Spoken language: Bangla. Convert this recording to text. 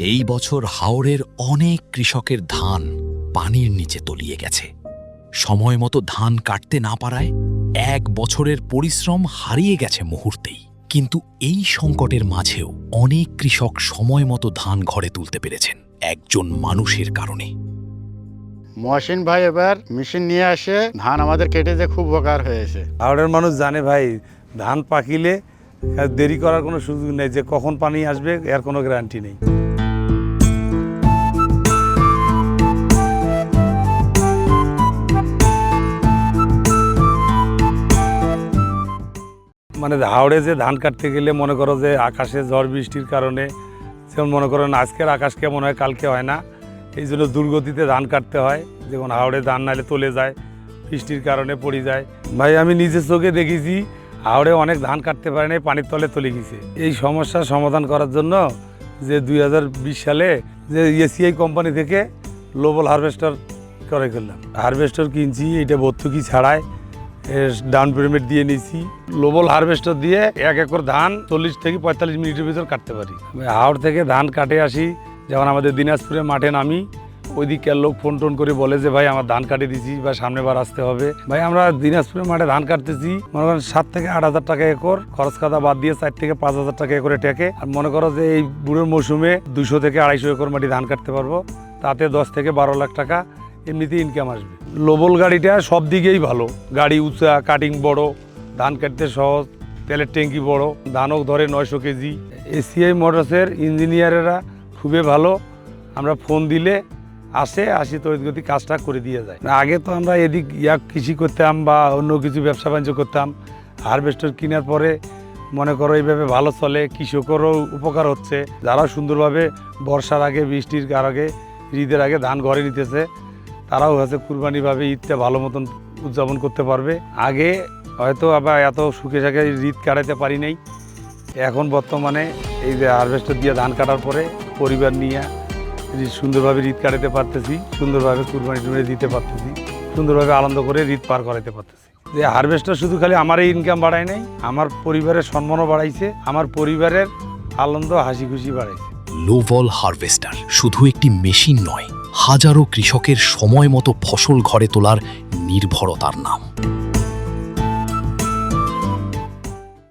এই বছর হাওড়ের অনেক কৃষকের ধান পানির নিচে তলিয়ে গেছে। সময় মতো ধান কাটতে না পারায় 1 বছরের পরিশ্রম হারিয়ে গেছে মুহূর্তেই। কিন্তু এই সংকটের মাঝেও অনেক কৃষক সময় মতো ধান ঘরে তুলতে পেরেছেন একজন মানুষের কারণে। মহসিন ভাই এবার মেশিন নিয়ে আসে ধান আমাদের কেটে যে খুব উপকার হয়েছে। হাওড়ের মানুষ জানে ভাই, ধান পাকিলে দেরি করার কোনো সুযোগ নেই, যে কখন পানি আসবে এর কোনো গ্যারান্টি নেই। মানে হাওড়ে যে ধান কাটতে গেলে মনে করো যে আকাশে ঝড় বৃষ্টির কারণে, যেমন মনে করেন আজকের আকাশ কেমন হয় কালকে হয় না, এই জন্য দুর্গতিতে ধান কাটতে হয়। যেমন হাওড়ে ধান নাইলে তলে যায়, বৃষ্টির কারণে পড়ে যায়। ভাই আমি নিজের চোখে দেখেছি হাওড়ে অনেক ধান কাটতে পারে নাই, পানির তলে তলে গেছে। এই সমস্যার সমাধান করার জন্য যে 2020 সালে যে এসিআই কোম্পানি থেকে গ্লোবাল হারভেস্টার করে করলাম। হারভেস্টার কিনছি, এটা ভর্তুকি ছাড়াই ডাউন পেমেন্ট দিয়ে নিয়েছি। গ্লোবাল হারভেস্টার দিয়ে 1 একর ধান 40 থেকে 45 মিনিটের ভিতর কাটতে পারি। হাওড় থেকে ধান কাটে আসি, যখন আমাদের দিনাজপুরে মাঠে নামি, ওই দিকের লোক ফোন টোন করে বলে যে ভাই আমার ধান কাটে দিছি বা সামনেবার আসতে হবে। ভাই আমরা দিনাজপুরের মাঠে ধান কাটতেছি, মনে করেন 7 থেকে 8 হাজার টাকা একর, খরচ খাতা বাদ দিয়ে 4 থেকে 5 হাজার টাকা একরে টেকে। আর মনে করো যে এই বুড়োর মৌসুমে 200 থেকে 250 একর মাটি ধান কাটতে পারবো, তাতে 10 থেকে 12 লাখ টাকা এমনিতে ইনকাম আসবে। লোবল গাড়িটা সব দিকেই ভালো, গাড়ি উঁচা, কাটিং বড়, ধান কাটতে সহজ, তেলের ট্যাঙ্কি বড়, ধানও ধরে 900 কেজি। এসিআই মোটরসের ইঞ্জিনিয়ারেরা খুবই ভালো, আমরা ফোন দিলে আসি তো গতি কাজটা করে দিয়ে যায়। আগে তো আমরা এদিক কৃষি করতাম বা অন্য কিছু ব্যবসা বাণিজ্য করতাম, হারভেস্টার কেনার পরে মনে করো এইভাবে ভালো চলে, কৃষকেরও উপকার হচ্ছে। যারা সুন্দরভাবে বর্ষার আগে, বৃষ্টির আগে, ঈদের আগে ধান ঘরে নিতেছে, তারাও হচ্ছে কুরবানিভাবে ঈদটা ভালো মতন উদযাপন করতে পারবে। আগে হয়তো আবার এত সুখে সাখে ঈদ কাটাতে পারি নাই, এখন বর্তমানে এই যে হারভেস্টার দিয়ে ধান কাটার পরে পরিবার নিয়ে সুন্দরভাবে ঈদ কাটাতে পারতেছি, সুন্দরভাবে কুরবানি টুরবানি দিতে পারতেছি, সুন্দরভাবে আনন্দ করে ঈদ পার করাতে পারতেছি। যে হারভেস্টার শুধু খালি আমার এই ইনকাম বাড়ায় নাই, আমার পরিবারের সম্মানও বাড়াইছে, আমার পরিবারের আনন্দ হাসি খুশি বাড়াইছে। লোভল হারভেস্টার শুধু একটি মেশিন নয়, হাজারো কৃষকের সময় মতো ফসল ঘরে তোলার নির্ভরতার নাম।